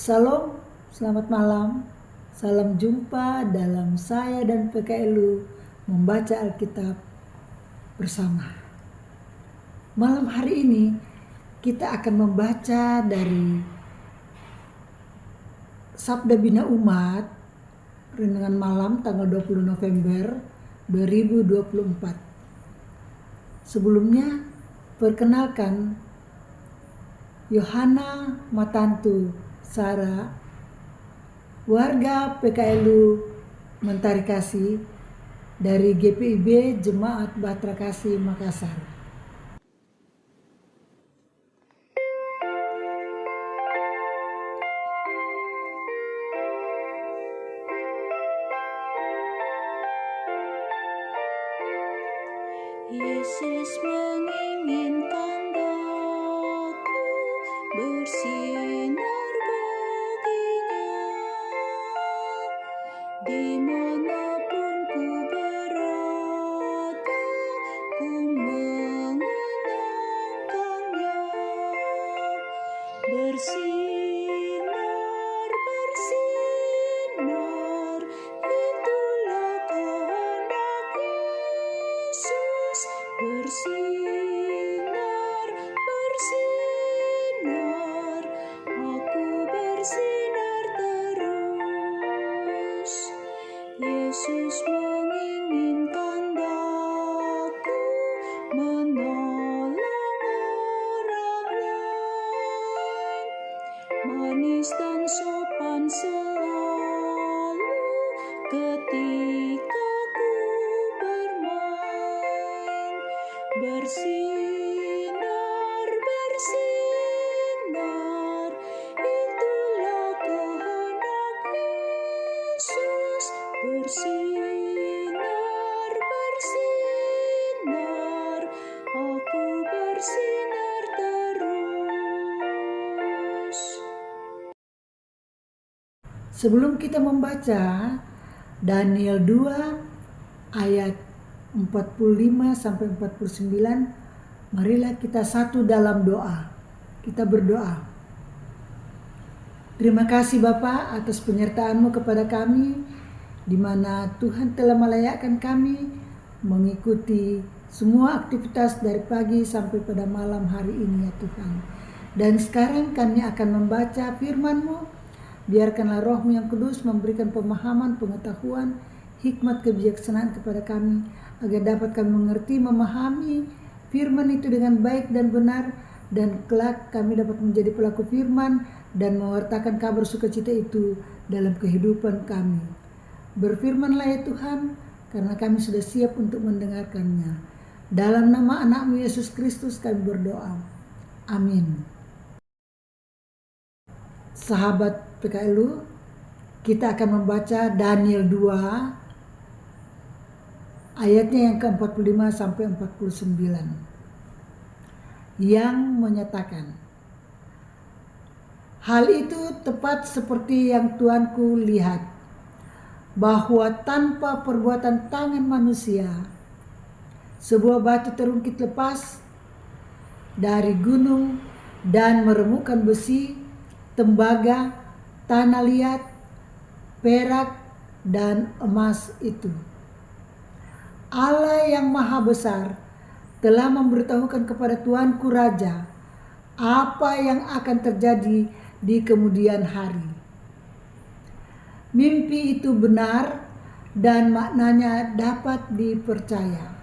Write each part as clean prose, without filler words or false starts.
Salam, selamat malam. Salam jumpa dalam saya dan PKLU membaca Alkitab bersama. Malam hari ini kita akan membaca dari Sabda Bina Umat, renungan malam tanggal 20 November 2024. Sebelumnya, perkenalkan Yohana Matantu Sara, warga PKLU Mentari Kasih dari GPIB Jemaat Bahtera Kasih Makassar. Yesus menginginkan daku bersinar baginya, dimanapun ku berada, ku mengenangkannya. Bersinar, bersinar, itulah kehendak Yesus. Bersinar, bersinar, aku bersinar terus. Yesus menginginkan daku menolong orang lain, manis dan sopan selalu ketika ku bermain. Bersinar, bersinar, itulah kehendak Yesus. Bersinar, bersinar, aku bersinar terus. Sebelum kita membaca Daniel 2 ayat 45 sampai 49, marilah kita satu dalam doa. Kita berdoa. Terima kasih Bapa atas penyertaan-Mu kepada kami, di mana Tuhan telah melayakkan kami mengikuti semua aktivitas dari pagi sampai pada malam hari ini ya Tuhan. Dan sekarang kami akan membaca firman-Mu. Biarkanlah Roh-Mu yang kudus memberikan pemahaman, pengetahuan, hikmat, kebijaksanaan kepada kami, agar dapat kami mengerti, memahami firman itu dengan baik dan benar, dan kelak kami dapat menjadi pelaku firman dan mewartakan kabar sukacita itu dalam kehidupan kami. Berfirmanlah ya Tuhan, karena kami sudah siap untuk mendengarkannya. Dalam nama anak-Mu Yesus Kristus kami berdoa. Amin. Sahabat PKLU, kita akan membaca Daniel 2 ayatnya yang ke-45 sampai 49 yang menyatakan, hal itu tepat seperti yang Tuanku lihat, bahwa tanpa perbuatan tangan manusia sebuah batu terungkit lepas dari gunung dan meremukkan besi, tembaga, tanah liat, perak, dan emas itu. Allah yang maha besar telah memberitahukan kepada Tuanku Raja apa yang akan terjadi di kemudian hari. Mimpi itu benar dan maknanya dapat dipercaya.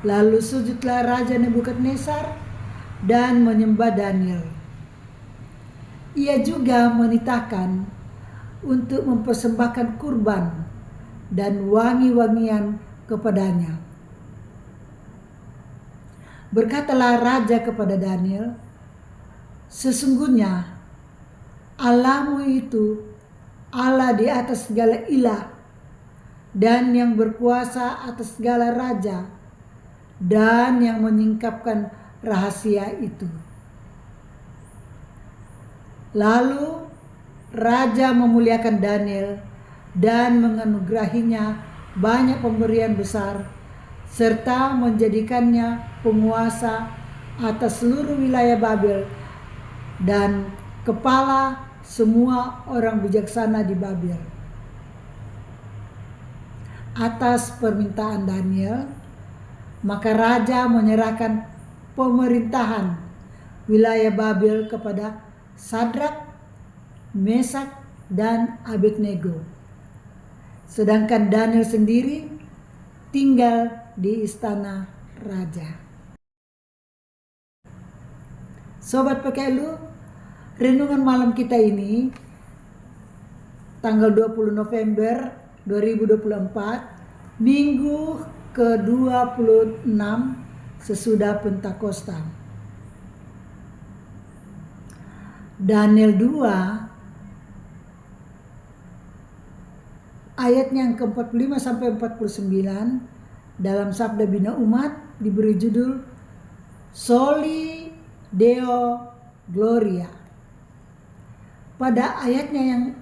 Lalu sujudlah Raja Nebukadnezar dan menyembah Daniel. Ia juga menitahkan untuk mempersembahkan kurban dan wangi-wangian kepadanya. Berkatalah Raja kepada Daniel, sesungguhnya Allah-Mu itu Allah di atas segala ilah dan yang berkuasa atas segala raja dan yang menyingkapkan rahasia itu. Lalu Raja memuliakan Daniel dan menganugerahinya banyak pemberian besar, serta menjadikannya penguasa atas seluruh wilayah Babel dan kepala semua orang bijaksana di Babel. Atas permintaan Daniel, maka raja menyerahkan pemerintahan wilayah Babel kepada Sadrak, Mesak, dan Abednego. Sedangkan Daniel sendiri tinggal di istana raja. Sobat PKLU, renungan malam kita ini tanggal 20 November 2024, minggu ke-26 sesudah Pentakosta. Daniel 2 ayatnya yang ke-45 sampai 49 dalam Sabda Bina Umat diberi judul Soli Deo Gloria. Pada ayatnya yang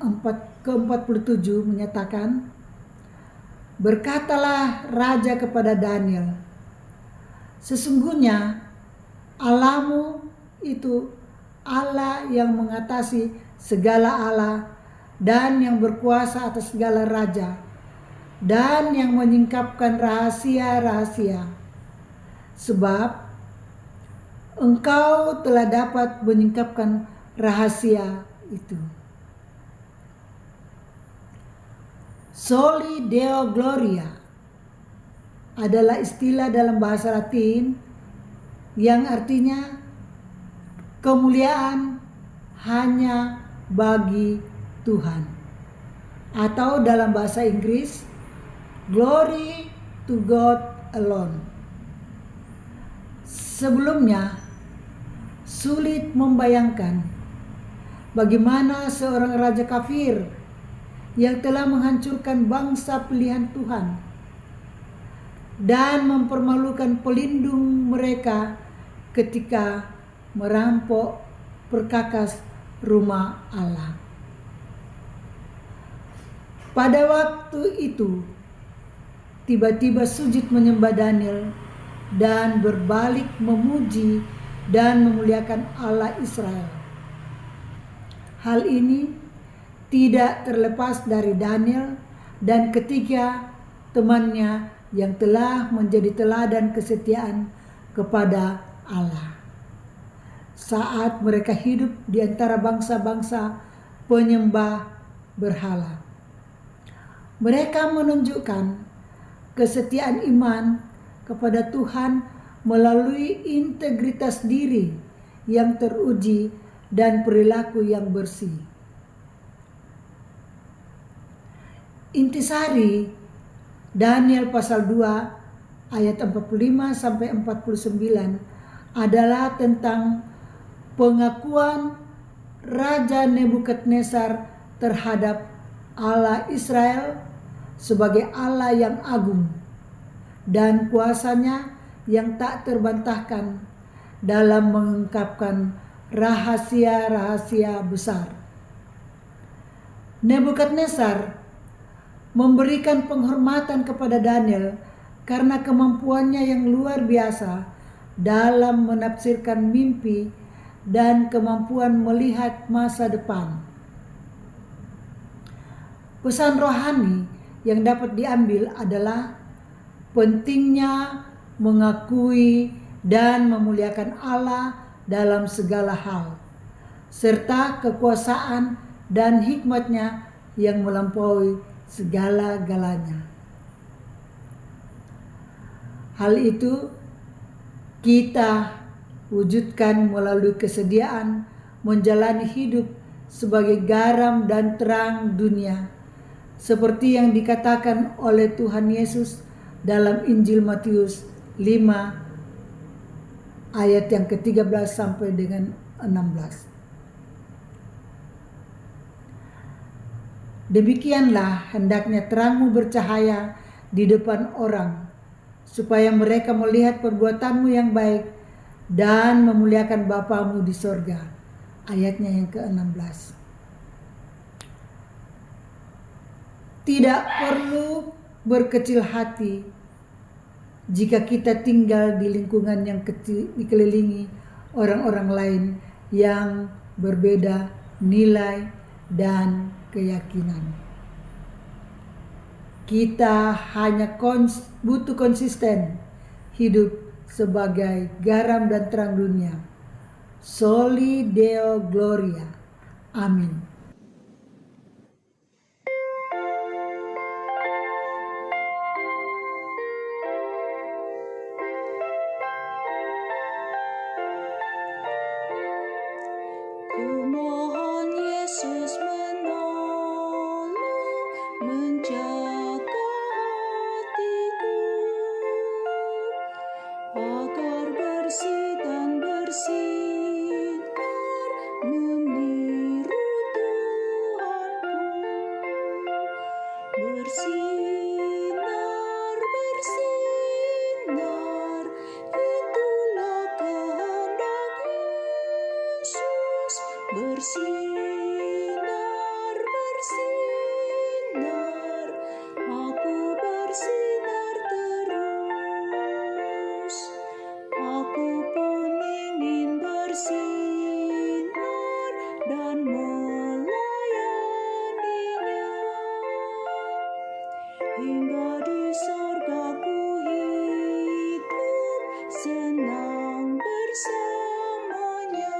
ke-47 menyatakan, berkatalah raja kepada Daniel, sesungguhnya Allahmu itu Allah yang mengatasi segala Allah dan yang berkuasa atas segala raja dan yang menyingkapkan rahasia-rahasia. Sebab engkau telah dapat menyingkapkan rahasia itu. Soli Deo Gloria adalah istilah dalam bahasa Latin yang artinya kemuliaan hanya bagi Tuhan, atau dalam bahasa Inggris Glory to God alone. Sebelumnya sulit membayangkan bagaimana seorang raja kafir yang telah menghancurkan bangsa pilihan Tuhan dan mempermalukan pelindung mereka ketika merampok perkakas rumah Allah. Pada waktu itu tiba-tiba sujud menyembah Daniel dan berbalik memuji dan memuliakan Allah Israel. Hal ini tidak terlepas dari Daniel dan ketiga temannya yang telah menjadi teladan kesetiaan kepada Allah saat mereka hidup di antara bangsa-bangsa penyembah berhala. Mereka menunjukkan kesetiaan iman kepada Tuhan melalui integritas diri yang teruji dan perilaku yang bersih. Intisari Daniel pasal 2 ayat 45 sampai 49 adalah tentang pengakuan Raja Nebukadnezar terhadap Allah Israel sebagai Allah yang agung dan kuasanya yang tak terbantahkan dalam mengungkapkan rahasia-rahasia besar. Nebukadnezar memberikan penghormatan kepada Daniel karena kemampuannya yang luar biasa dalam menafsirkan mimpi dan kemampuan melihat masa depan. Pesan rohani yang dapat diambil adalah pentingnya mengakui dan memuliakan Allah dalam segala hal, serta kekuasaan dan hikmat-Nya yang melampaui segala-galanya. Hal itu kita wujudkan melalui kesediaan menjalani hidup sebagai garam dan terang dunia, seperti yang dikatakan oleh Tuhan Yesus dalam Injil Matius 5 ayat yang ke-13 sampai dengan 16. Demikianlah hendaknya terangmu bercahaya di depan orang, supaya mereka melihat perbuatanmu yang baik dan memuliakan Bapamu di sorga. Ayatnya yang ke-16. Tidak perlu berkecil hati jika kita tinggal di lingkungan yang dikelilingi orang-orang lain yang berbeda nilai dan keyakinan. Kita hanya butuh konsisten hidup sebagai garam dan terang dunia. Soli Deo Gloria. Amin. Kumohon Yesus menolong, menjaga hatiku, agar bersih dan bersinar, meniru Tuhanku. Bersinar, bersinar, itulah kehendak Yesus. Bersinar, bersinar, aku bersinar terus. Aku pun ingin bersinar dan melayaninya. Hingga di sorga ku hidup senang bersamanya.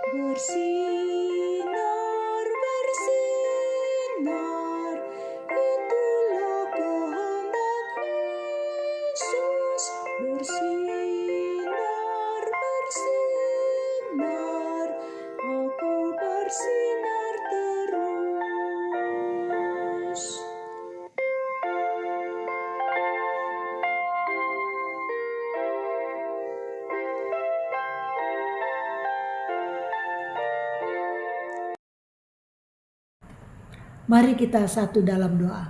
Bersinar, bersinar, itulah kehendak Yesus. Bersinar, bersinar, aku bersinar terus. Mari kita satu dalam doa.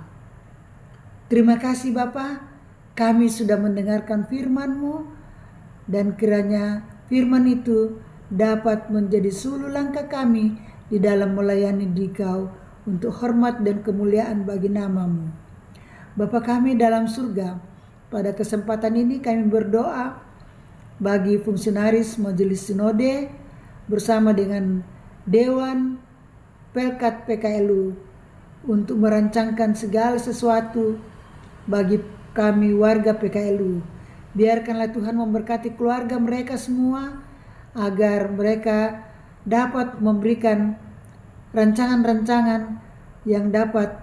Terima kasih Bapa, kami sudah mendengarkan firman-Mu, dan kiranya firman itu dapat menjadi sulu langkah kami di dalam melayani Dikau untuk hormat dan kemuliaan bagi nama-Mu. Bapa kami dalam surga, pada kesempatan ini kami berdoa bagi fungsionaris Majelis Sinode bersama dengan Dewan Pelkat PKLU untuk merancangkan segala sesuatu bagi kami warga PKLU. Biarkanlah Tuhan memberkati keluarga mereka semua, agar mereka dapat memberikan rancangan-rancangan yang dapat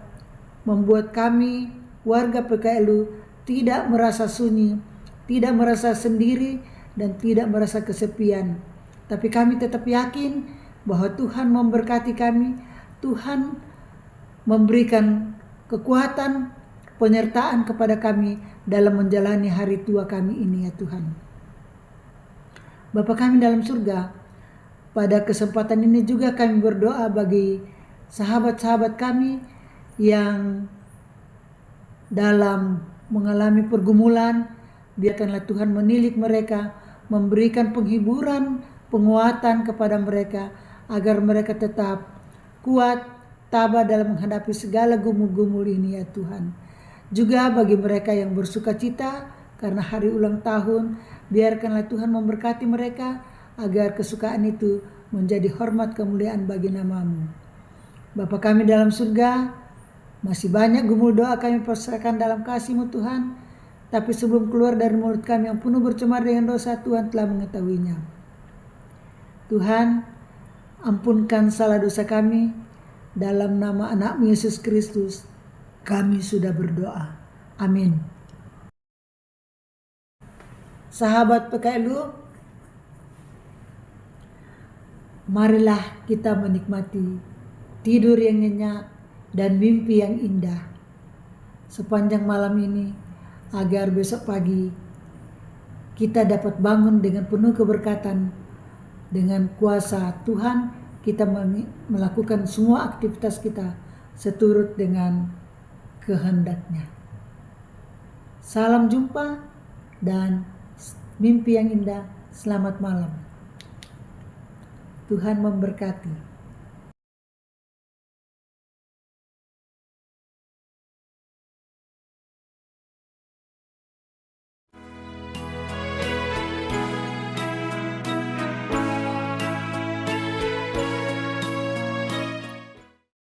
membuat kami warga PKLU tidak merasa sunyi, tidak merasa sendiri, dan tidak merasa kesepian. Tapi kami tetap yakin bahwa Tuhan memberkati kami, Tuhan memberikan kekuatan, penyertaan kepada kami dalam menjalani hari tua kami ini ya Tuhan. Bapa kami dalam surga, pada kesempatan ini juga kami berdoa bagi sahabat-sahabat kami yang dalam mengalami pergumulan. Biarkanlah Tuhan menilik mereka, memberikan penghiburan, penguatan kepada mereka, agar mereka tetap kuat, tabah dalam menghadapi segala gumul-gumul ini ya Tuhan. Juga bagi mereka yang bersuka cita karena hari ulang tahun, biarkanlah Tuhan memberkati mereka, agar kesukaan itu menjadi hormat kemuliaan bagi nama-Mu. Bapa kami dalam surga, masih banyak gumul doa kami pasrahkan dalam kasih-Mu Tuhan, tapi sebelum keluar dari mulut kami yang penuh bercemar dengan dosa, Tuhan telah mengetahuinya. Tuhan, ampunkan salah dosa kami. Dalam nama anak-Mu Yesus Kristus, kami sudah berdoa. Amin. Sahabat PKLU, marilah kita menikmati tidur yang nyenyak dan mimpi yang indah sepanjang malam ini, agar besok pagi kita dapat bangun dengan penuh keberkatan. Dengan kuasa Tuhan, kita melakukan semua aktivitas kita seturut dengan kehendak-Nya. Salam jumpa dan mimpi yang indah. Selamat malam. Tuhan memberkati.